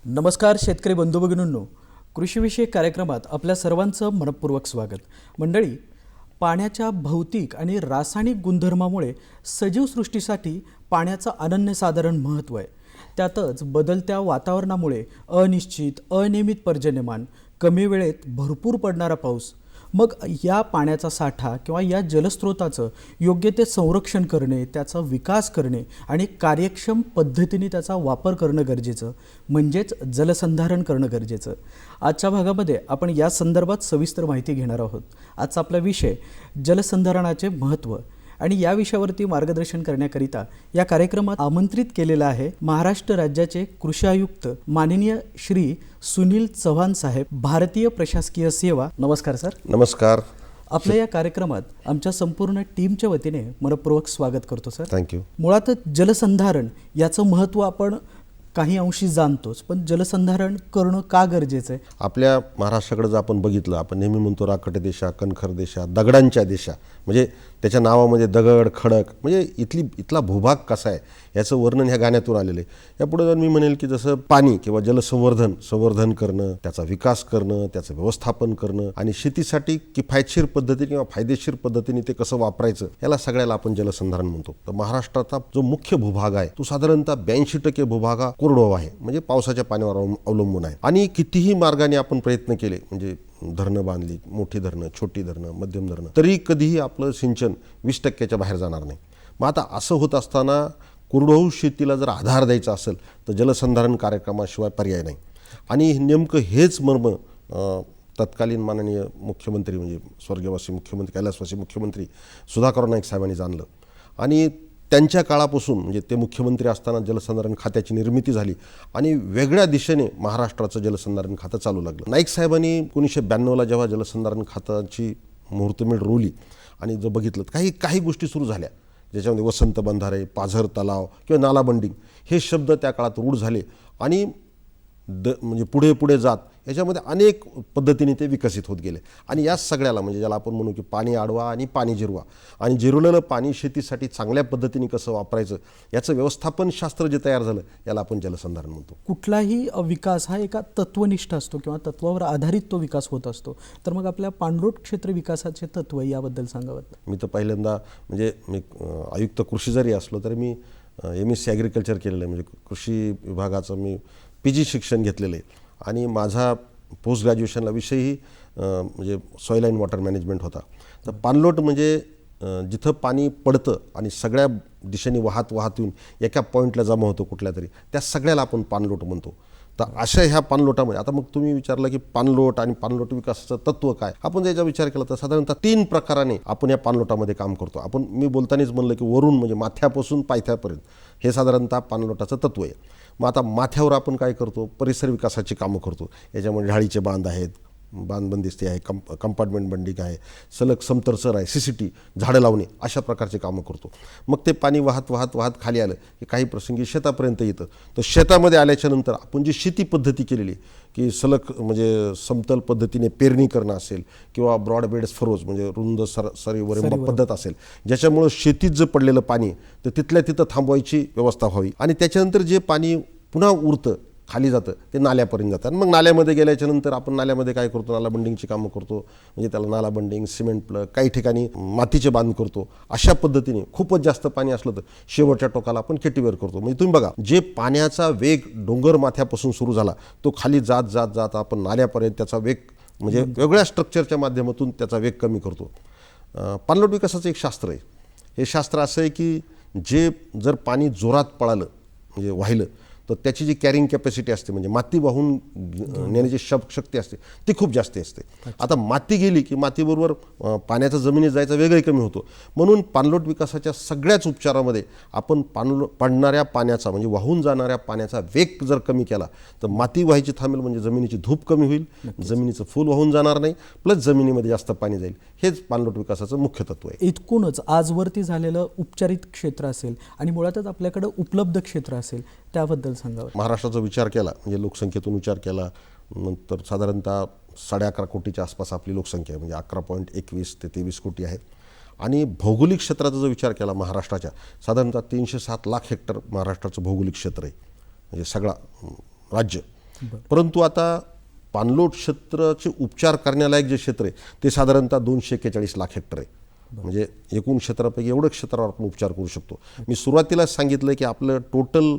नमस्कार शेतकरी बंधू भगिनींनो, कृषीविषयक कार्यक्रमात आपल्या सर्वांचं मनपूर्वक स्वागत. मंडळी, पाण्याच्या भौतिक आणि रासायनिक गुणधर्मामुळे सजीव सृष्टीसाठी पाण्याचं अनन्यसाधारण महत्त्व आहे. त्यातच बदलत्या वातावरणामुळे अनिश्चित अनियमित पर्जन्यमान, कमी वेळेत भरपूर पडणारा पाऊस, मग या पाण्याचा साठा किंवा या जलस्रोताचं योग्य ते संरक्षण करणे, त्याचा विकास करणे आणि कार्यक्षम पद्धतीने त्याचा वापर करणं गरजेचं, म्हणजेच जलसंधारण करणं गरजेचं. आजच्या भागामध्ये आपण या संदर्भात सविस्तर माहिती घेणार आहोत. आजचा आपला विषय जलसंधारणाचे महत्त्व, आणि या विषयावरती मार्गदर्शन करण्याकरिता या कार्यक्रमात आमंत्रित केलेला आहे महाराष्ट्र राज्याचे कृषी आयुक्त माननीय श्री सुनील चव्हाण साहेब, भारतीय प्रशासकीय सेवा. नमस्कार सर. नमस्कार. आपल्या या कार्यक्रमात आमच्या संपूर्ण टीमच्या वतीने मनपूर्वक स्वागत करतो सर. थँक्यू. मुळातच जलसंधारण याचं महत्त्व आपण काही अंशी जाणतोच, पण जलसंधारण करणं का गरजेचं आहे? आपल्या महाराष्ट्राकडे जर आपण बघितलं, आपण नेहमी म्हणतो राकट देशा, कणखर देशा, दगडांच्या देशा, म्हणजे त्याच्या नावामध्ये दगड खडक, म्हणजे इथला भूभाग कसा आहे याचं वर्णन ह्या गाण्यातून आलेलं आहे. यापुढे जाऊन मी म्हणेल की जसं पाणी किंवा जलसंवर्धन करणं, त्याचा विकास करणं, त्याचं व्यवस्थापन करणं आणि शेतीसाठी किफायतशीर पद्धतीने किंवा फायदेशीर पद्धतीने ते कसं वापरायचं, याला सगळ्याला आपण जलसंधारण म्हणतो. तर महाराष्ट्राचा जो मुख्य भूभाग आहे तो साधारणतः 82% भूभाग हा कोरडवाहू आहे, म्हणजे पावसाच्या पाण्यावर अवलंबून आहे. आणि कितीही मार्गाने आपण प्रयत्न केले, म्हणजे धरणं बांधली, मोठी धरणं, छोटी धरणं, मध्यम धरणं, तरी कधीही आपलं सिंचन 20% बाहेर जाणार नाही. मग आता असं होत असताना कोरडवाहू शेतीला जर आधार द्यायचा असेल तर जलसंधारण कार्यक्रमाशिवाय पर्याय नाही. आणि नेमकं हेच मर्म तत्कालीन माननीय मुख्यमंत्री, म्हणजे स्वर्गवासी मुख्यमंत्री, कैलासवासी मुख्यमंत्री सुधाकर नाईक साहेबांनी जाणलं. आणि त्यांच्या काळापासून, म्हणजे ते मुख्यमंत्री असताना जलसंधारण खात्याची निर्मिती झाली आणि वेगळ्या दिशेने महाराष्ट्राचं जलसंधारण खातं चालू लागलं. नाईक साहेबांनी 1992ला जेव्हा जलसंधारण खात्याची मुहूर्तमेढ रोवली आणि जर बघितलं काही गोष्टी सुरू झाल्या, ज्याच्यामध्ये वसंत बंधारे, पाझर तलाव किंवा नाला बंडिंग हे शब्द त्या काळात रूढ झाले. आणि म्हणजे पुढे जात याच्यामध्ये अनेक पद्धतीने ते विकसित होत गेले. आणि या सगळ्याला, म्हणजे ज्याला आपण म्हणू की पाणी अडवा आणि पाणी जिरवा, आणि जिरवलेलं पाणी शेतीसाठी चांगल्या पद्धतीने कसं वापरायचं याचं व्यवस्थापन शास्त्र जे तयार झालं याला आपण जलसंधारण म्हणतो. कुठलाही विकास हा एका तत्वनिष्ठ असतो किंवा तत्वावर आधारित तो विकास होत असतो. तर मग आपल्या पाणलोट क्षेत्र विकासाचे तत्व याबद्दल सांगावं. मी तर पहिल्यांदा, म्हणजे मी आयुक्त कृषी जरी असलो तरी मी MSc ॲग्रिकल्चर केलेलं आहे, म्हणजे कृषी विभागाचं मी PG शिक्षण घेतलेलं आहे. आणि माझा पोस्ट ग्रॅज्युएशनला विषयही म्हणजे सॉईल अँड वॉटर मॅनेजमेंट होता. तर पाणलोट म्हणजे जिथं पाणी पडतं आणि सगळ्या दिशेने वाहत येऊन एका पॉईंटला जमा होतो कुठल्या तरी, त्या सगळ्याला आपण पाणलोट म्हणतो. तर अशा ह्या पाणलोटामध्ये, आता मग तुम्ही विचारलं की पाणलोट आणि पाणलोट विकासाचं तत्व काय, आपण याचा विचार केला तर साधारणतः 3 प्रकाराने आपण या पाणलोटामध्ये काम करतो. मी बोलतानाच म्हणलं की वरून, म्हणजे माथ्यापासून पायथ्यापर्यंत हे साधारणतः पाणलोटाचं तत्व आहे. मग आता माथ्यावर आपण काय करतो, परिसर विकासाची कामं करतो. याच्यामध्ये ढाळीचे बांध आहेत, बांध बंदिस्ती आहे, कंपार्टमेंट बंडिंग आहे, सलग समतरसर आहे, CCT, झाडं लावणे, अशा प्रकारचे कामं करतो. मग ते पाणी वाहत खाली आलं की काही प्रसंगी शेतापर्यंत येतं. तर शेतामध्ये आल्याच्या नंतर आपण जी शेती पद्धती केलेली की सलग, म्हणजे समतल पद्धतीने पेरणी करणं असेल किंवा ब्रॉड बेड्स फरोज, म्हणजे रुंद सरीवरिंबा पद्धत असेल, ज्याच्यामुळं शेतीत जर पडलेलं पाणी तर तिथल्या तिथं थांबवायची व्यवस्था व्हावी. आणि त्याच्यानंतर जे पाणी पुन्हा उरतं, खाली जातं, ते नाल्यापर्यंत जातं. आणि मग नाल्यामध्ये गेल्याच्या नंतर आपण नाल्यामध्ये काय करतो, नाला बंडिंगची कामं करतो. म्हणजे त्याला नाला बंडिंग, सिमेंट प्लग, काही ठिकाणी मातीचे बांध करतो. अशा पद्धतीने खूपच जास्त पाणी असलं तर शेवटच्या टोकाला आपण केटीवेअर करतो. म्हणजे तुम्ही बघा, जे पाण्याचा वेग डोंगर माथ्यापासून सुरू झाला तो खाली जात आपण नाल्यापर्यंत त्याचा वेग, म्हणजे वेगळ्या स्ट्रक्चरच्या माध्यमातून त्याचा वेग कमी करतो. पाणलोट विकासाचं एक शास्त्र आहे. हे शास्त्र असं आहे की जे जर पाणी जोरात पळालं, म्हणजे वाहिलं, तर त्याची जी कॅरिंग कॅपॅसिटी असते म्हणजे माती वाहून नेण्याची शक्ती असते ती खूप जास्त असते. आता माती गेली की मातीबरोबर पाण्याचा जमिनीत जायचा वेगही कमी होतो. म्हणून पाणलोट विकासाच्या सगळ्याच उपचारामध्ये आपण पडणाऱ्या पाण्याचा म्हणजे वाहून जाणाऱ्या पाण्याचा वेग जर कमी केला तर माती व्हायची थांबेल, म्हणजे जमिनीची धूप कमी होईल, जमिनीचं फूल वाहून जाणार नाही, प्लस जमिनीमध्ये जास्त पाणी जाईल. हेच पाणलोट विकासाचं मुख्य तत्व आहे. इतकूनच आजवरती झालेलं उपचारित क्षेत्र असेल आणि मुळातच आपल्याकडे उपलब्ध क्षेत्र असेल त्याबद्दल सांगावं. महाराष्ट्राचा विचार केला म्हणजे लोकसंख्येतून विचार केला नंतर साधारणतः 11.5 कोटीच्या आसपास आपली लोकसंख्या आहे, म्हणजे 11.21 ते 23 कोटी आहे. आणि भौगोलिक क्षेत्राचा जर विचार केला महाराष्ट्राच्या साधारणतः 307 लाख हेक्टर महाराष्ट्राचं भौगोलिक क्षेत्र आहे, म्हणजे सगळा राज्य. परंतु आता पाणलोट क्षेत्राचे उपचार करण्यालायक जे क्षेत्र आहे ते साधारणतः 241 लाख हेक्टर आहे. म्हणजे एकूण क्षेत्रापैकी एवढं क्षेत्रावर आपण उपचार करू शकतो. मी सुरुवातीलाच सांगितलं की आपलं टोटल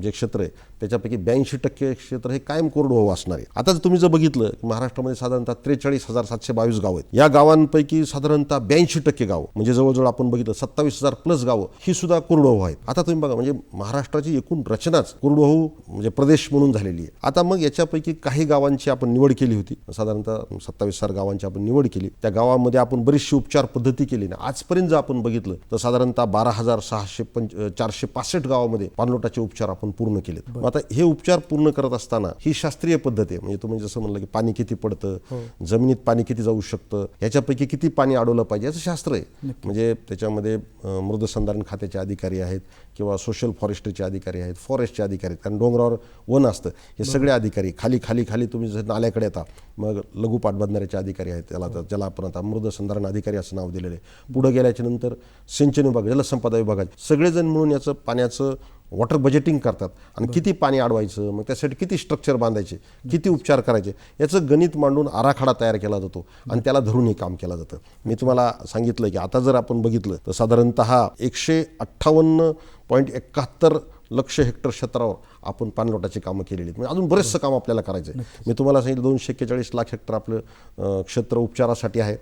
जे क्षेत्र आहे त्याच्यापैकी 82% क्षेत्र हे कायम कोरडवाहू असणार आहे. आता जर तुम्ही बघितलं की महाराष्ट्रामध्ये साधारणतः 43,722 गावं आहेत. या गावांपैकी साधारणतः 82% गावं म्हणजे जवळजवळ आपण बघितलं 27,000 प्लस गावं ही सुद्धा कोरडवाहू आहेत. आता तुम्ही बघा म्हणजे महाराष्ट्राची एकूण रचनाच कोरडवाहू म्हणजे प्रदेश म्हणून झालेली आहे. आता मग याच्यापैकी काही गावांची आपण निवड केली होती, साधारणतः 27,000 गावांची आपण निवड केली. त्या गावामध्ये आपण बरीचशी उपचार पद्धती केली ना. आजपर्यंत जर आपण बघितलं तर साधारणतः 12,465 गावामध्ये पाणलोटाचे उपचार आपण पूर्ण केलेत. आता हे उपचार पूर्ण करत असताना ही शास्त्रीय पद्धत आहे. म्हणजे तुम्ही जसं म्हणलं की पाणी किती पडतं, जमिनीत पाणी किती जाऊ शकतं, याच्यापैकी किती पाणी अडवलं पाहिजे याचं शास्त्र आहे. म्हणजे त्याच्यामध्ये मृदसंधारण खात्याचे अधिकारी आहेत किंवा सोशल फॉरेस्ट्रीचे अधिकारी आहेत, फॉरेस्टचे अधिकारी आहेत, कारण डोंगरावर वन असतं. हे सगळे अधिकारी खाली खाली खाली तुम्ही जर नाल्याकडे येता मग लघु पाटबंधाऱ्याचे अधिकारी आहेत, ज्याला आपण आता मृदसंधारण अधिकारी असं नाव दिलेलं आहे. पुढे गेल्याच्या नंतर सिंचन विभाग, जलसंपदा विभागाचे सगळेजण मिळून याचं पाण्याचं वॉटर बजेटिंग करतात आणि किती पाणी अडवायचं, मग त्यासाठी किती स्ट्रक्चर बांधायचे, किती उपचार करायचे याचं गणित मांडून आराखडा तयार केला जातो आणि त्याला धरून हे काम केलं जातं. मी तुम्हाला सांगितलं की आता जर आपण बघितलं तर साधारणतः 158.71 लक्ष हेक्टर क्षेत्रावर आपण पाणलोटाची कामं केलेली आहेत. म्हणजे अजून बरेचसं काम आपल्याला करायचं आहे. मी तुम्हाला सांगितलं 241 लाख हेक्टर आपलं क्षेत्र उपचारासाठी आहे.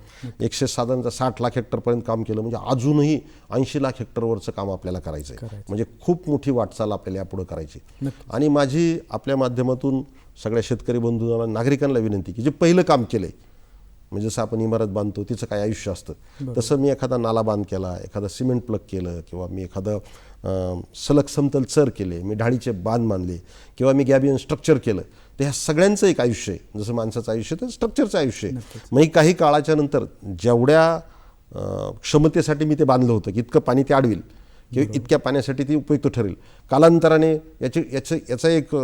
160 लाख हेक्टरपर्यंत काम केलं, म्हणजे अजूनही 80 लाख हेक्टरवरचं काम आपल्याला करायचं आहे. म्हणजे खूप मोठी वाटचाल आपल्याला यापुढे करायची. आणि माझी आपल्या माध्यमातून सगळ्या शेतकरी बंधूंना नागरिकांना विनंती की जे पहिलं काम केलंय म्हणजे जसं आपण इमारत बांधतो तिचं काय आयुष्य असतं, तसं मी एखादा नाला बांध केला, एखादा सिमेंट प्लग केलं किंवा मी एखादं सलग समतल चर केले, मी ढाळीचे बांध बांधले किंवा मी गॅबियन स्ट्रक्चर केलं, तर ह्या सगळ्यांचं एक आयुष्य आहे. जसं माणसाचं आयुष्य तर स्ट्रक्चरचं आयुष्य आहे. मग काही काळाच्या नंतर जेवढ्या क्षमतेसाठी मी ते बांधलं होतं की इतकं पाणी ते अडविल किंवा इतक्या पाण्यासाठी ती उपयुक्त ठरेल, कालांतराने याचा एक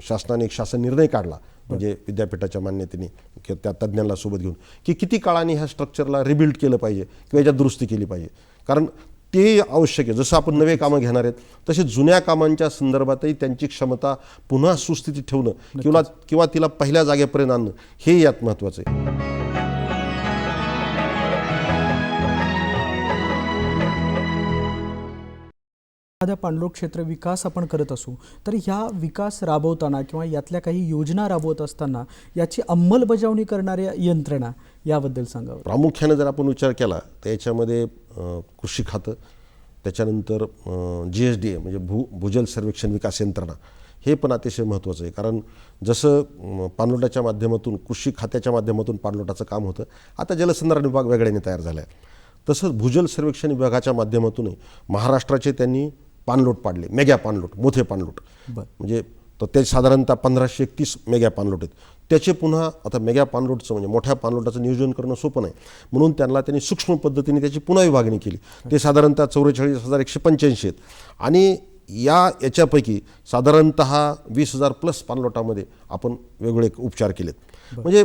शासनाने एक शासन निर्णय काढला म्हणजे विद्यापीठाच्या मान्यतेने त्या तज्ज्ञांना सोबत घेऊन की किती काळाने ह्या स्ट्रक्चरला रिबिल्ड केलं पाहिजे किंवा याच्यात दुरुस्ती केली पाहिजे. कारण ते आवश्यक आहे. जसं आपण नवे कामं घेणार आहेत तसे जुन्या कामांच्या संदर्भातही त्यांची क्षमता पुन्हा सुस्थितीत ठेवणं किंवा तिला पहिल्या जागेपर्यंत आणणं हे यात महत्त्वाचं आहे. एखाद्या पाणलोट क्षेत्र विकास आपण करत असू तर ह्या विकास राबवताना किंवा यातल्या काही योजना राबवत असताना याची अंमलबजावणी करणाऱ्या यंत्रणा याबद्दल सांगावं. प्रामुख्याने जर आपण विचार केला तर याच्यामध्ये कृषी खातं, त्याच्यानंतर GSDA म्हणजे भूजल सर्वेक्षण विकास यंत्रणा हे पण अतिशय महत्त्वाचं आहे. कारण जसं पाणलोटाच्या माध्यमातून कृषी खात्याच्या माध्यमातून पाणलोटाचं काम होतं, आता जलसंधारण विभाग वेगळ्याने तयार झाला आहे. तसंच भूजल सर्वेक्षण विभागाच्या माध्यमातूनही महाराष्ट्राचे त्यांनी पाणलोट पाडले, मेगा पाणलोट, मोठे पाणलोट. म्हणजे तर ते साधारणतः 1531 मेगा पाणलोट आहेत. त्याचे पुन्हा आता मेगा पाणलोटचं म्हणजे मोठ्या पाणलोटाचं नियोजन करणं सोपं नाही, म्हणून त्यांनी सूक्ष्म पद्धतीने त्याची पुन्हा विभागणी केली. ते साधारणतः 44,185 आहेत. आणि याच्यापैकी साधारणतः 20,000 प्लस पाणलोटामध्ये आपण वेगवेगळे उपचार केलेत. म्हणजे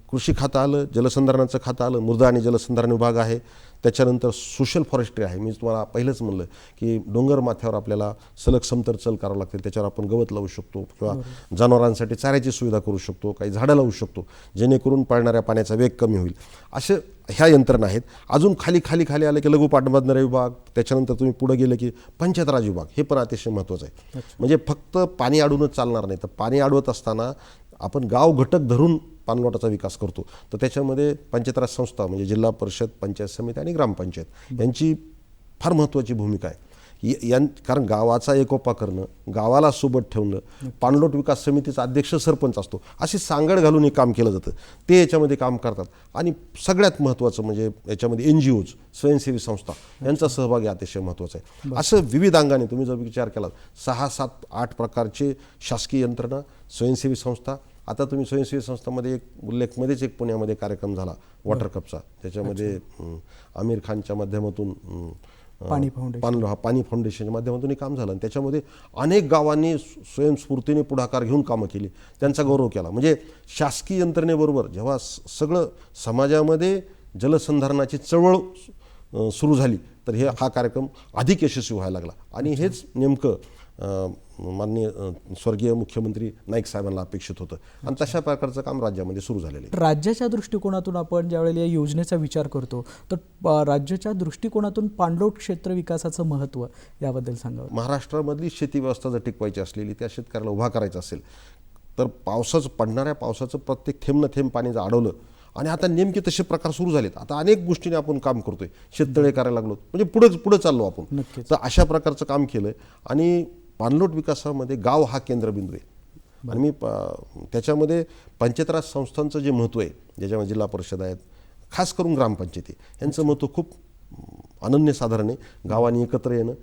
कृषी खातं आलं, जलसंधारणाचं खातं आलं, मृदा आणि जलसंधारण विभाग आहे, त्याच्यानंतर सोशल फॉरेस्ट्री आहे. मी तुम्हाला पहिलंच म्हणलं की डोंगर माथ्यावर आपल्याला सलग समतल चल करावं लागते, त्याच्यावर आपण गवत लावू शकतो किंवा जनावरांसाठी चाऱ्याची सुविधा करू शकतो, काही झाडं लावू शकतो जेणेकरून पडणाऱ्या पाण्याचा वेग कमी होईल. असे ह्या यंत्रणा आहेत. अजून खाली खाली खाली आले की लघु पाटबंधारे विभाग, त्याच्यानंतर तुम्ही पुढे गेले की पंचायत राज विभाग, हे पण अतिशय महत्त्वाचं आहे. म्हणजे फक्त पाणी अडवूनच चालणार नाही, तर पाणी अडवत असताना आपण गाव घटक धरून पाणलोटाचा विकास करतो. तर त्याच्यामध्ये पंचायत राज संस्था म्हणजे जिल्हा परिषद, पंचायत समिती आणि ग्रामपंचायत यांची फार महत्त्वाची भूमिका आहे कारण गावाचा एकोपा करणं, गावाला सोबत ठेवणं, पाणलोट विकास समितीचा अध्यक्ष सरपंच असतो, अशी सांगड घालून हे काम केलं जातं. ते याच्यामध्ये काम करतात. आणि सगळ्यात महत्त्वाचं म्हणजे याच्यामध्ये NGOज, स्वयंसेवी संस्था यांचा सहभाग अतिशय महत्त्वाचा आहे. असं विविध अंगाने तुम्ही जर विचार केला 6, 7, 8 प्रकारचे शासकीय यंत्रणा, स्वयंसेवी संस्था. आता तुम्ही स्वयंसेवी संस्थांमध्ये एक उल्लेखमध्येच एक पुण्यामध्ये कार्यक्रम झाला वॉटर कपचा, त्याच्यामध्ये आमिर खानच्या माध्यमातून पाणी फाउंडेशनच्या माध्यमातून काम झालं. आणि त्याच्यामध्ये अनेक गावांनी स्वयंस्फूर्तीने पुढाकार घेऊन कामं केली, त्यांचा गौरव केला. म्हणजे शासकीय यंत्रणेबरोबर जेव्हा सगळं समाजामध्ये जलसंधारणाची चळवळ सुरू झाली तर हा कार्यक्रम अधिक यशस्वी व्हायला लागला. आणि हेच नेमकं माननीय स्वर्गीय मुख्यमंत्री नाईक साहेबांना अपेक्षित होतं. आणि तशा प्रकारचं काम राज्यामध्ये सुरू झालेलं आहे. राज्याच्या दृष्टिकोनातून आपण ज्यावेळेला या योजनेचा विचार करतो तर राज्याच्या दृष्टिकोनातून पाणलोट क्षेत्र विकासाचं महत्त्व याबद्दल सांगावं. महाराष्ट्रामधली शेती व्यवस्था जर टिकवायची असलेली, त्या शेतकऱ्याला उभा करायचा असेल तर पडणाऱ्या पावसाचं प्रत्येक थेंब न थेंब पाणी जर अडवलं, आणि आता नेमके तसे प्रकार सुरू झालेत. आता अनेक गोष्टीने आपण काम करतोय, शेततळे करायला लागलो, म्हणजे पुढे चाललो आपण. तर अशा प्रकारचं काम केलंय. आणि पाणलोट विकासामध्ये गाव हा केंद्रबिंदू आहे. आणि मी त्याच्यामध्ये पंचायत राज संस्थांचं जे महत्त्व आहे, ज्याच्यामध्ये जिल्हा परिषद आहेत, खास करून ग्रामपंचायती, यांचं महत्त्व खूप अनन्यसाधारण आहे. गावांनी एकत्र येणं,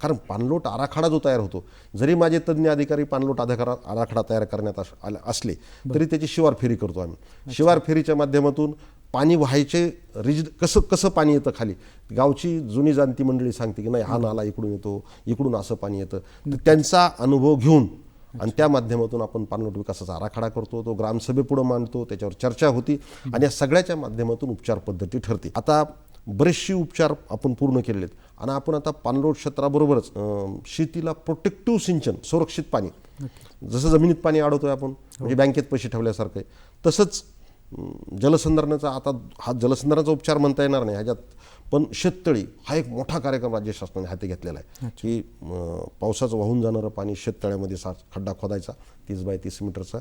कारण पाणलोट आराखडा जो तयार होतो, जरी माझे तज्ज्ञ अधिकारी पाणलोट आराखडा तयार करण्यात असले तरी त्याची शिवार फेरी करतो आम्ही. शिवार फेरीच्या माध्यमातून पाणी व्हायचे कसं पाणी येतं खाली, गावची जुनी जाणती मंडळी सांगते की नाही हा नाला इकडून येतो, इकडून असं पाणी येतं. तर त्यांचा अनुभव घेऊन आणि त्या माध्यमातून आपण पाणलोट विकासाचा आराखडा करतो, तो ग्रामसभेपुढे मांडतो, त्याच्यावर चर्चा होती आणि या सगळ्याच्या माध्यमातून उपचार पद्धती ठरते. आता बरेचसे उपचार आपण पूर्ण केलेले आहेत. आणि आपण आता पाणलोट क्षेत्राबरोबरच शेतीला प्रोटेक्टिव्ह सिंचन, सुरक्षित पाणी, जसं जमिनीत पाणी अडवतोय आपण, म्हणजे बँकेत पैसे ठेवल्यासारखं आहे, तसंच जलसंधारणाचा, आता हा जलसंधारणाचा उपचार म्हणता येणार नाही ह्याच्यात, पण शेततळी हा एक मोठा कार्यक्रम राज्य शासनाने हाती घेतलेला आहे. की पावसाचं वाहून जाणारं पाणी शेततळ्यामध्ये खड्डा खोदायचा 30 बाय 30 मीटरचा,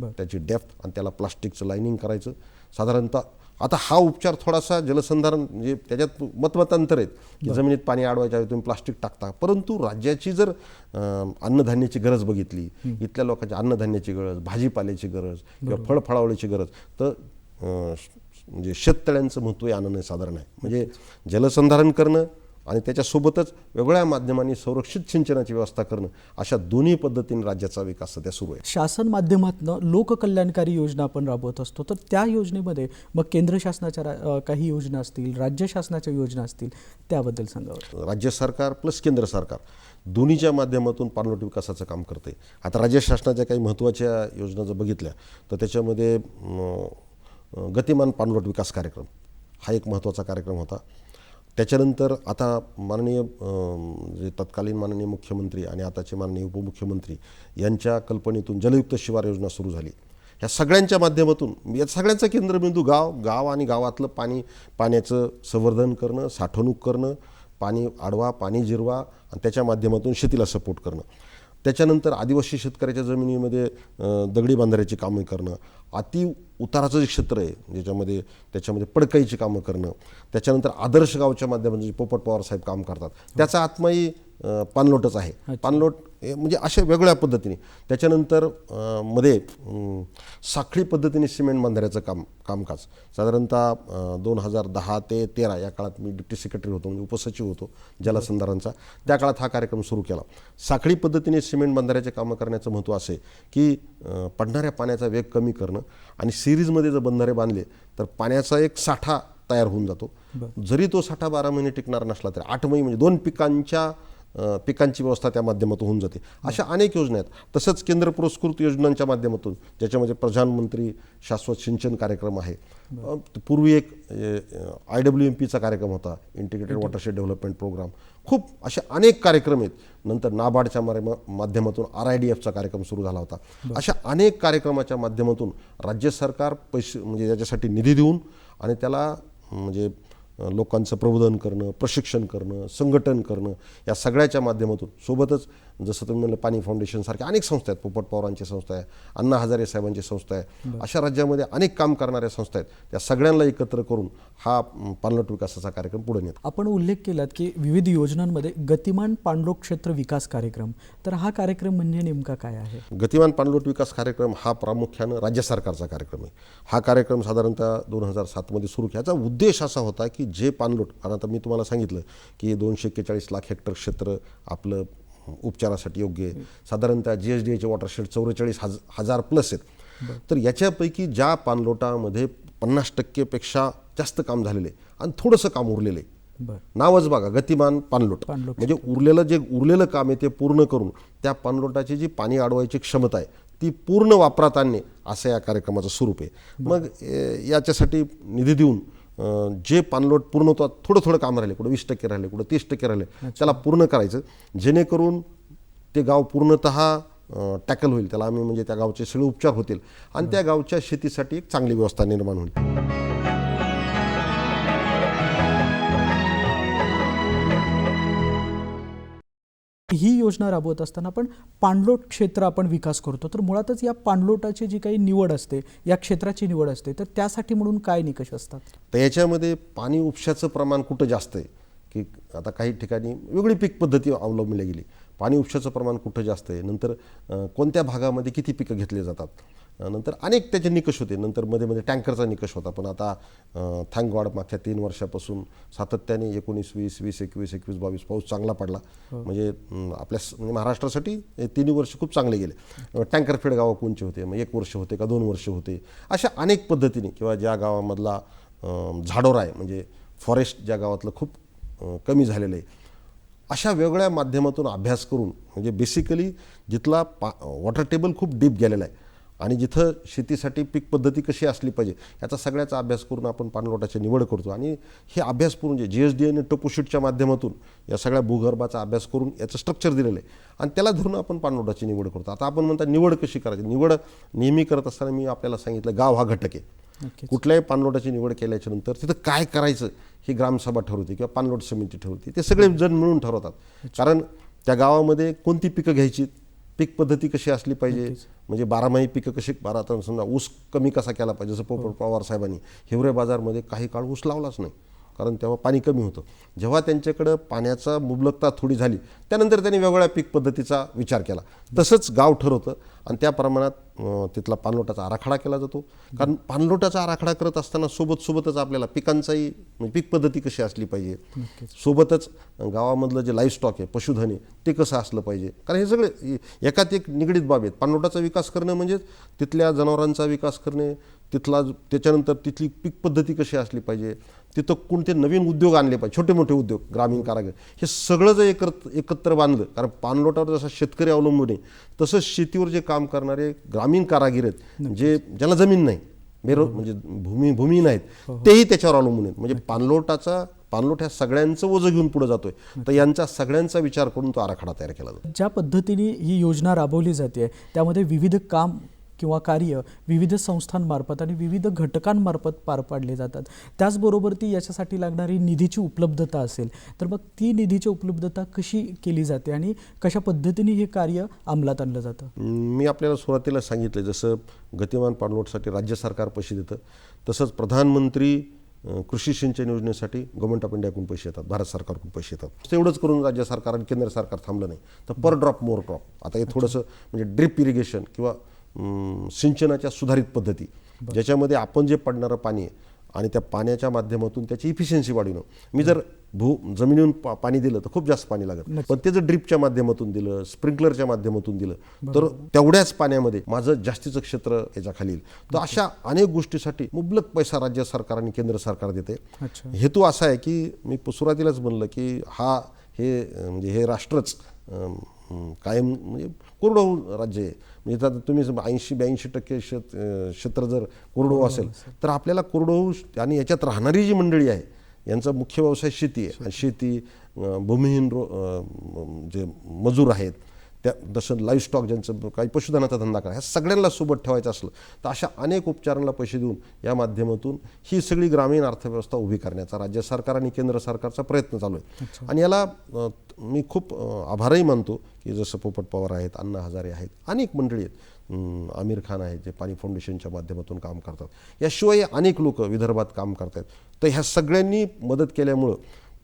त्याची डेप्थ, आणि त्याला प्लास्टिकचं लायनिंग करायचं. साधारणतः आता हा उपचार थोडासा जलसंधारण म्हणजे त्याच्यात मतमतांतर आहेत की जमिनीत पाणी अडवायच्या वेळी तुम्ही प्लास्टिक टाकता, परंतु राज्याची जर अन्नधान्याची गरज बघितली, इथल्या लोकांची अन्नधान्याची गरज, भाजीपाल्याची गरज किंवा फळफळावळीची गरज, तर म्हणजे शेततळ्यांचं महत्त्व अनन्यसाधारण आहे. म्हणजे जलसंधारण करणं आणि त्याच्यासोबतच वेगवेगळ्या माध्यमांनी संरक्षित सिंचनाची व्यवस्था करणं, अशा दोन्ही पद्धतीने राज्याचा विकास सध्या सुरू आहे. शासन माध्यमातून लोककल्याणकारी योजना आपण राबवत असतो, तर त्या योजनेमध्ये मग केंद्र शासनाच्या काही योजना असतील, राज्य शासनाच्या योजना असतील, त्याबद्दल सांगावं. राज्य सरकार प्लस केंद्र सरकार दोन्हीच्या माध्यमातून पाणलोट विकासाचं काम करते. आता राज्य शासनाच्या काही महत्त्वाच्या योजना जर बघितल्या तर त्याच्यामध्ये गतिमान पाणलोट विकास कार्यक्रम हा एक महत्त्वाचा कार्यक्रम होता. त्याच्यानंतर आता माननीय जे तत्कालीन माननीय मुख्यमंत्री आणि आताचे माननीय उपमुख्यमंत्री यांच्या कल्पनेतून जलयुक्त शिवार योजना सुरू झाली. ह्या सगळ्यांच्या माध्यमातून या सगळ्यांचा केंद्रबिंदू गाव आणि गावातलं पाण्याचं संवर्धन करणं, साठवणूक करणं, पाणी अडवा, पाणी जिरवा आणि त्याच्या माध्यमातून शेतीला सपोर्ट करणं. त्याच्यानंतर आदिवासी शेतकऱ्याच्या जमिनीमध्ये दगडी बांधाऱ्याची कामं करणं, अति उताराचं जे क्षेत्र आहे त्याच्यामध्ये पडकाईची कामं करणं. त्याच्यानंतर आदर्श गावच्या माध्यमातून पोपट पवार साहेब काम करतात, त्याचा आत्माही पाणलोटच आहे. पाणलोट म्हणजे अशा वेगवेगळ्या पद्धतीने. त्याच्यानंतर मध्ये साखळी पद्धतीने सिमेंट बांधाऱ्याचं कामकाज साधारणतः 2010 ते 13 या काळात मी डिप्टी सेक्रेटरी होतो, म्हणजे उपसचिव होतो जलसंधारणचा. त्या काळात हा कार्यक्रम सुरू केला. साखळी पद्धतीने सिमेंट बांधाऱ्याचे कामं करण्याचं महत्त्व असे की पडणाऱ्या पाण्याचा वेग कमी करणं, आणि सिरीजमध्ये जर बंधारे बांधले तर पाण्याचा एक साठा तयार होऊन जातो. जरी तो साठा 12 महिने टिकणार नसला तरी 8 महिने म्हणजे 2 पिकांची व्यवस्था त्या माध्यमातून होऊन जाते. अशा अनेक योजना आहेत. तसंच केंद्र पुरस्कृत योजनांच्या माध्यमातून ज्याच्यामध्ये प्रधानमंत्री शाश्वत सिंचन कार्यक्रम आहे. पूर्वी एक IWMPचा कार्यक्रम होता, इंटिग्रेटेड वॉटरशेड डेव्हलपमेंट प्रोग्राम. खूप असे अनेक कार्यक्रम आहेत. नंतर नाबार्डच्या माध्यमातून RIDFचा कार्यक्रम सुरू झाला होता. अशा अनेक कार्यक्रमाच्या माध्यमातून राज्य सरकार पैसे म्हणजे याच्यासाठी निधी देऊन आणि त्याला म्हणजे लोकांचं प्रबोधन करणं, प्रशिक्षण करणं, संघटन करणं, या सगळ्याच्या माध्यमातून, सोबतच जसं तुम्ही म्हणलं पाणी फाउंडेशनसारख्या अनेक संस्था आहेत, पोपट पवारांची संस्था आहे, अण्णा हजारे साहेबांची संस्था आहे, अशा राज्यामध्ये अनेक काम करणाऱ्या संस्था आहेत. त्या सगळ्यांना एकत्र करून हा पाणलोट विकासाचा कार्यक्रम पुढे नेतो. आपण उल्लेख केलात की विविध योजनांमध्ये गतिमान पाणलोट क्षेत्र विकास कार्यक्रम, तर हा कार्यक्रम म्हणजे नेमका काय आहे? गतिमान पाणलोट विकास कार्यक्रम हा प्रामुख्यानं राज्य सरकारचा कार्यक्रम आहे. हा कार्यक्रम साधारणतः 2007मध्ये सुरू केला. याचा उद्देश असा होता की जे पाणलोट, कारण आता मी तुम्हाला सांगितलं की 241 लाख हेक्टर क्षेत्र आपलं उपचारासाठी योग्य आहे. साधारणतः GSDAचे वॉटरशेड 44,000 प्लस आहेत. तर याच्यापैकी ज्या पाणलोटामध्ये 50% जास्त काम झालेलं आहे आणि थोडंसं काम उरलेलं आहे, बरं. नावच बघा गतिमान पाणलोट, पाणलोट म्हणजे उरलेलं काम आहे ते पूर्ण करून त्या पाणलोटाची जी पाणी अडवायची क्षमता आहे ती पूर्ण वापरात आणणे असं या कार्यक्रमाचं स्वरूप आहे. मग याच्यासाठी निधी देऊन जे पाणलोट पूर्णत्वात थोडं काम राहिले, कुठं 20% राहिले, कुठं 30% राहिले, त्याला पूर्ण करायचं, जेणेकरून ते गाव पूर्णतः टॅकल होईल. त्याला आम्ही म्हणजे त्या गावचे सगळे उपचार होतील आणि त्या गावच्या शेतीसाठी एक चांगली व्यवस्था निर्माण होईल. ही योजना राबवत असताना आपण पाणलोट क्षेत्र आपण विकास करतो, तर मुळातच या पाणलोटाची जी काही निवड असते, या क्षेत्राची निवड असते, तर त्यासाठी म्हणून काय निकष असतात? तर याच्यामध्ये पाणी उपशाचं प्रमाण कुठं जास्त आहे, की आता काही ठिकाणी वेगळी पीक पद्धती अवलंबली गेली. पाणी उपशाचं प्रमाण कुठं जास्त आहे, नंतर कोणत्या भागामध्ये किती पिकं घेतले जातात, नंतर अनेक त्याचे निकष होते. नंतर मध्ये टँकरचा निकष होता, पण आता थँक गॉड मागच्या 3 वर्षापासून सातत्याने 19, 20, 21, 22 पाऊस चांगला पडला. म्हणजे आपल्या महाराष्ट्रासाठी 3 वर्ष खूप चांगले गेले. टँकर फेड गावं कोणचे होते, मग 1 वर्ष होते का 2 वर्ष होते, अशा अनेक पद्धतीने, किंवा ज्या गावामधला झाडोरा आहे म्हणजे फॉरेस्ट ज्या गावातलं खूप कमी झालेलं आहे, अशा वेगळ्या माध्यमातून अभ्यास करून, म्हणजे बेसिकली जिथला वॉटर टेबल खूप डीप गेलेला आहे आणि जिथं शेतीसाठी पीक पद्धती कशी असली पाहिजे याचा सगळ्याचा अभ्यास करून आपण पाणलोटाची निवड करतो. आणि हे अभ्यास करून जे GSDA आणि टोपोशीटच्या माध्यमातून या सगळ्या भूगर्भाचा अभ्यास करून याचं स्ट्रक्चर दिलेलं आहे आणि त्याला धरून आपण पाणलोटाची निवड करतो. आता आपण म्हणता निवड कशी करायची? निवड नेहमी करत असताना मी आपल्याला सांगितलं, गाव हा घटक आहे. कुठल्याही पाणलोटाची निवड केल्याच्या नंतर तिथं काय करायचं ही ग्रामसभा ठरवते किंवा पाणलोट समिती ठरवते. ते सगळे जण मिळून ठरवतात. कारण त्या गावामध्ये कोणती पिकं घ्यायची, पीक पद्धती कशी असली पाहिजे, म्हणजे 12माही पिकं कशी, आता समजा ऊस कमी कसा केला पाहिजे. जसं पोपट पवार साहेबांनी हिवरे बाजारमध्ये काही काळ ऊस लावलाच नाही, कारण तेव्हा पाणी कमी होतं. जेव्हा त्यांच्याकडं पाण्याचा मुबलकता थोडी झाली त्यानंतर त्यांनी वेगवेगळ्या पीक पद्धतीचा विचार केला. तसंच गाव ठरवतं आणि त्या प्रमाणात तिथला पाणलोटाचा आराखडा केला जातो. कारण पाणलोटाचा आराखडा करत असताना सोबतच आपल्याला पिकांचाही, म्हणजे पीक पद्धती कशी असली पाहिजे, सोबतच गावामधलं जे लाईव्हस्टॉक आहे, पशुधन आहे, ते कसं असलं पाहिजे. कारण हे सगळे एकात एक निगडीत बाब आहेत. पाणलोटाचा विकास करणं म्हणजे तिथल्या जनावरांचा विकास करणे, त्याच्यानंतर तिथली पीक पद्धती कशी असली पाहिजे, तिथं कोणते नवीन उद्योग आणले पाहिजे, छोटे मोठे उद्योग, ग्रामीण कारागीर, हे सगळं जर एकत्र बांधलं. कारण पाणलोटावर जसा शेतकरी अवलंबून आहे तसंच शेतीवर जे काम करणारे ग्रामीण कारागीर आहेत, जे ज्याला जमीन नाही, म्हणजे भूमी नाहीत, तेही त्याच्यावर अवलंबून आहेत. म्हणजे पाणलोट ह्या सगळ्यांचं ओझं घेऊन पुढे जातोय. तर यांचा सगळ्यांचा विचार करून तो आराखडा तयार केला जातो. ज्या पद्धतीने ही योजना राबवली जाते त्यामध्ये विविध काम किंवा कार्य विविध संस्थांमार्फत आणि विविध घटकांमार्फत पार पाडले जातात. त्याचबरोबर ती याच्यासाठी लागणारी निधीची उपलब्धता असेल, तर मग ती निधीची उपलब्धता कशी केली जाते आणि कशा पद्धतीने हे कार्य अंमलात आणलं जातं? मी आपल्याला सुरुवातीला सांगितलं, जसं गतिमान पाणलोटसाठी राज्य सरकार पैसे देतं, तसंच प्रधानमंत्री कृषी सिंचन योजनेसाठी गव्हर्नमेंट ऑफ इंडियाकडून पैसे येतात, भारत सरकारकडून पैसे येतात. तेवढंच करून राज्य सरकार आणि केंद्र सरकार थांबलं नाही, तर पर ड्रॉप मोर क्रॉप, आता हे थोडंसं म्हणजे ड्रिप इरिगेशन किंवा सिंचनाच्या सुधारित पद्धती, ज्याच्यामध्ये आपण जे पडणारं पाणी आहे आणि त्या पाण्याच्या माध्यमातून त्याची इफिशियन्सी वाढवणं. मी जर जमिनीवरून पाणी दिलं तर खूप जास्त पाणी लागत, पण ते जर ड्रिपच्या माध्यमातून दिलं, स्प्रिंकलरच्या माध्यमातून दिलं, तर तेवढ्याच पाण्यामध्ये माझं जास्तीचं क्षेत्र याच्याखाली येईल. तर अशा अनेक गोष्टीसाठी मुबलक पैसा राज्य सरकार आणि केंद्र सरकार देते. हेतू असा आहे की मी सुरुवातीलाच म्हणलं की म्हणजे हे राष्ट्रच कायम म्हणजे कोरडवाहू राज्य आहे. म्हणजे आता तुम्ही 80-82% क्षेत्र जर कोरडवाहू असेल तर आपल्याला कोरडवाहू आणि याच्यात राहणारी जी मंडळी आहे यांचा मुख्य व्यवसाय शेती आहे. आणि शेती, भूमिहीन जे मजूर आहेत, जसं लाईव्हस्टॉक ज्यांचं काही पशुधनाचा धंदा करा, ह्या सगळ्यांना सोबत ठेवायचं असलं तर अशा अनेक उपचारांना पैसे देऊन या माध्यमातून ही सगळी ग्रामीण अर्थव्यवस्था उभी करण्याचा राज्य सरकार आणि केंद्र सरकारचा प्रयत्न चालू आहे. आणि याला मी खूप आभारही मानतो की जसं पोपट पवार आहेत, अण्णा हजारे आहेत, अनेक मंडळी आहेत, आमिर खान आहेत जे पाणी फाउंडेशनच्या माध्यमातून काम करतात, याशिवाय अनेक लोक विदर्भात काम करतात. तर ह्या सगळ्यांनी मदत केल्यामुळं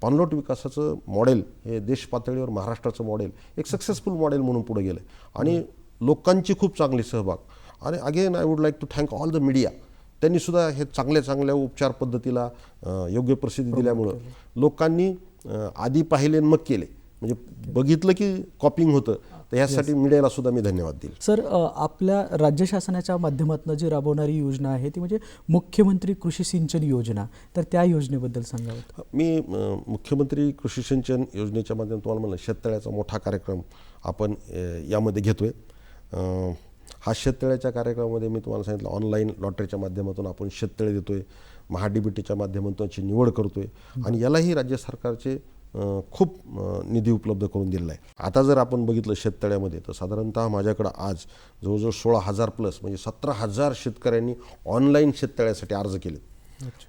पाणलोट विकासाचं मॉडेल हे देश पातळीवर महाराष्ट्राचं मॉडेल एक सक्सेसफुल मॉडेल म्हणून पुढे गेलं आणि लोकांची खूप चांगली सहभाग आणि again I would like to thank all the media. त्यांनीसुद्धा हे चांगल्या उपचार पद्धतीला योग्य प्रसिद्धी दिल्यामुळं लोकांनी आधी पाहिले आणि मग केले, म्हणजे बघितलं की कॉपिंग होतं. तर ह्यासाठी मीडियाला सुद्धा मी धन्यवाद देईल. सर, आपल्या राज्य शासनाच्या माध्यमातून जी राबवणारी योजना आहे ती म्हणजे मुख्यमंत्री कृषी सिंचन योजना, तर त्या योजनेबद्दल सांगावं. मी मुख्यमंत्री कृषी सिंचन योजनेच्या माध्यमातून तुम्हाला म्हणलं शेततळ्याचा मोठा कार्यक्रम आपण यामध्ये घेतोय. हा शेततळ्याच्या कार्यक्रमामध्ये मी तुम्हाला सांगितलं ऑनलाईन लॉटरीच्या माध्यमातून आपण शेततळे देतोय, महाडीबीटीच्या माध्यमातून याची निवड करतोय आणि यालाही राज्य सरकारचे खूप निधी उपलब्ध करून दिलेला आहे. आता जर आपण बघितलं शेततळ्यामध्ये तर साधारणतः माझ्याकडं आज जवळजवळ 16,000 प्लस म्हणजे 17,000 शेतकऱ्यांनी ऑनलाईन शेततळ्यासाठी अर्ज केले.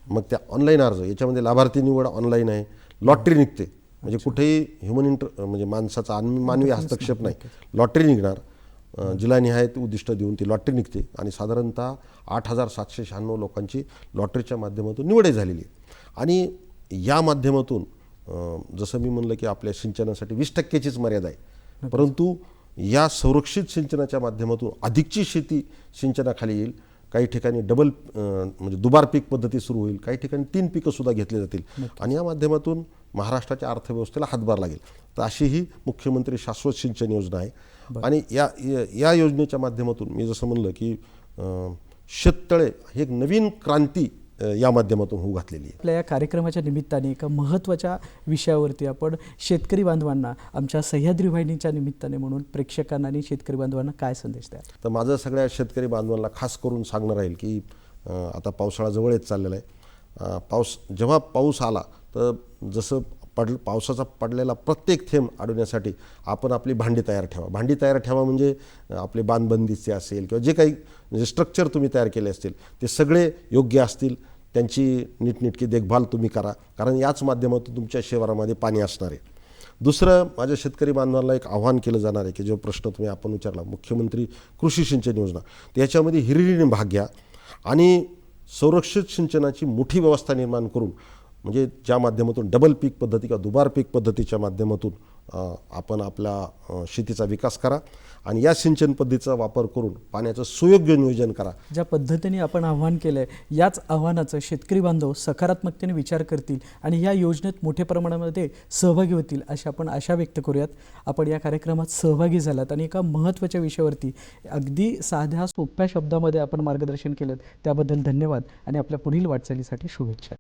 मग त्या ऑनलाईन अर्ज याच्यामध्ये लाभार्थी निवड ऑनलाईन आहे, लॉटरी निघते, म्हणजे कुठेही म्हणजे माणसाचा मानवी हस्तक्षेप नाही, लॉटरी निघणार, जिल्हानिहाय उद्दिष्ट देऊन ती लॉटरी निघते आणि साधारणतः 8,796 लोकांची लॉटरीच्या माध्यमातून निवडही झालेली आहे. आणि या माध्यमातून जसं मी म्हणलं की आपल्या सिंचनासाठी 20%चीच मर्यादा आहे, परंतु या संरक्षित सिंचनाच्या माध्यमातून अधिकची शेती सिंचनाखाली येईल. काही ठिकाणी म्हणजे दुबार पीक पद्धती सुरू होईल, काही ठिकाणी 3 पिकंसुद्धा घेतली जातील आणि या माध्यमातून महाराष्ट्राच्या अर्थव्यवस्थेला हातभार लागेल. तर अशी ही मुख्यमंत्री शाश्वत सिंचन योजना आहे. आणि या योजनेच्या माध्यमातून मी जसं म्हणलं की शेततळे हे एक नवीन क्रांती या माध्यमातून होऊ घातलेली आहे. आपल्या या कार्यक्रमाच्या निमित्ताने एका महत्त्वाच्या विषयावरती आपण शेतकरी बांधवांना आमच्या सह्याद्री वाहिनीच्या निमित्ताने म्हणून प्रेक्षकांना आणि शेतकरी बांधवांना काय संदेश द्या? तर माझं सगळ्या शेतकरी बांधवांना खास करून सांगणं राहील की आता पावसाळा जवळ येत चाललेला आहे. जेव्हा पाऊस आला तर जसं पावसाचा पडलेला प्रत्येक थेंब अडवण्यासाठी आपण आपली भांडी तयार ठेवा म्हणजे आपले बांधबंदीचे असेल किंवा जे काही म्हणजे स्ट्रक्चर तुम्ही तयार केले असतील ते सगळे योग्य असतील, त्यांची नीटनेटकी देखभाल तुम्ही करा, कारण याच माध्यमातून तुमच्या शिवारामध्ये पाणी असणार आहे. दुसरं माझ्या शेतकरी बांधवांना एक आव्हान केलं जाणार आहे की जो प्रश्न तुम्ही आपण विचारला मुख्यमंत्री कृषी सिंचन योजना, त्याच्यामध्ये हिरिरीने भाग घ्या आणि संरक्षित सिंचनाची मोठी व्यवस्था निर्माण करून म्हणजे ज्या माध्यमातून डबल पीक पद्धती किंवा दुबार पीक पद्धतीच्या माध्यमातून आपण आपला शेतीचा विकास करा आणि या सिंचन पद्धतीचा वापर करून पाण्याचं सुयोग्य नियोजन करा. ज्या पद्धतीने आपण आव्हान केलं आहे याच आव्हानाचं शेतकरी बांधव सकारात्मकतेने विचार करतील आणि या योजनेत मोठ्या प्रमाणामध्ये सहभागी होतील अशी आपण आशा व्यक्त करूयात. आपण या कार्यक्रमात सहभागी झालात आणि एका महत्त्वाच्या विषयावरती अगदी साध्या सोप्या शब्दामध्ये आपण मार्गदर्शन केलं त्याबद्दल धन्यवाद आणि आपल्या पुढील वाटचालीसाठी शुभेच्छा.